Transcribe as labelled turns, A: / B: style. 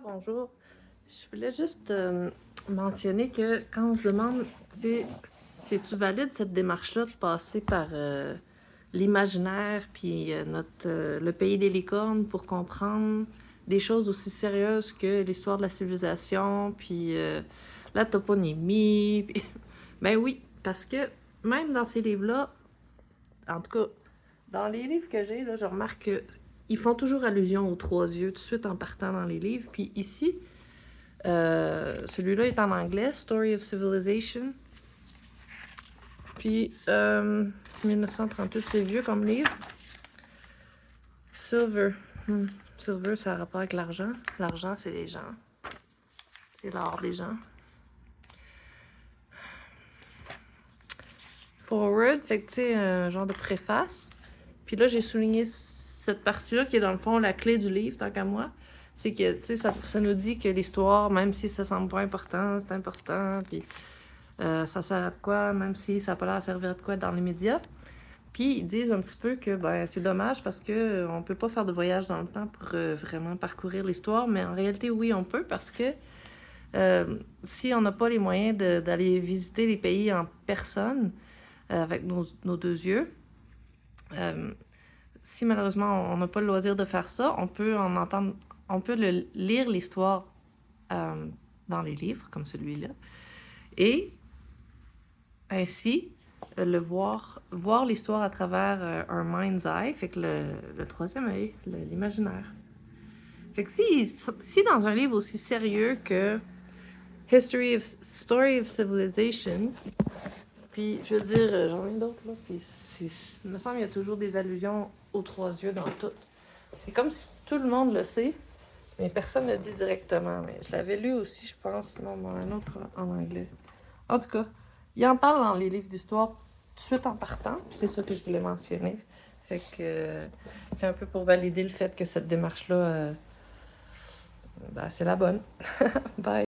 A: Bonjour. Je voulais juste mentionner que quand on se demande, tu sais, c'est-tu valide cette démarche-là de passer par l'imaginaire puis le pays des licornes pour comprendre des choses aussi sérieuses que l'histoire de la civilisation puis la toponymie. Ben oui, parce que même dans ces livres-là, en tout cas, dans les livres que j'ai, là, je remarque qu'ils font toujours allusion aux trois yeux tout de suite en partant dans les livres. Puis ici, celui-là est en anglais, Story of Civilization. Puis 1938, c'est vieux comme livre. Silver. Silver, ça a rapport avec l'argent. L'argent, c'est les gens. C'est l'or des gens. Forward, fait que tu sais, un genre de préface. Puis là, j'ai souligné cette partie-là qui est dans le fond la clé du livre, tant qu'à moi. C'est que, tu sais, ça nous dit que l'histoire, même si ça semble pas important, c'est important. Puis ça sert à de quoi, même si ça n'a pas l'air à servir de quoi dans les médias. Puis ils disent un petit peu que ben, c'est dommage parce que on peut pas faire de voyage dans le temps pour vraiment parcourir l'histoire. Mais en réalité, oui, on peut parce que si on n'a pas les moyens d'aller visiter les pays en personne, avec nos deux yeux. Si malheureusement on n'a pas le loisir de faire ça, on peut lire l'histoire dans les livres comme celui-là et ainsi voir l'histoire à travers un mind's eye, fait que le troisième œil, l'imaginaire. Fait que si dans un livre aussi sérieux que Story of Civilization, puis, je veux dire, j'en ai d'autres, là, puis il me semble qu'il y a toujours des allusions aux trois yeux dans tout. C'est comme si tout le monde le sait, mais personne ne le dit directement. Mais je l'avais lu aussi, je pense, non, dans un autre en anglais. En tout cas, il en parle dans les livres d'histoire tout de suite en partant, puis c'est ça que je voulais mentionner. Fait que c'est un peu pour valider le fait que cette démarche-là, ben, c'est la bonne. Bye!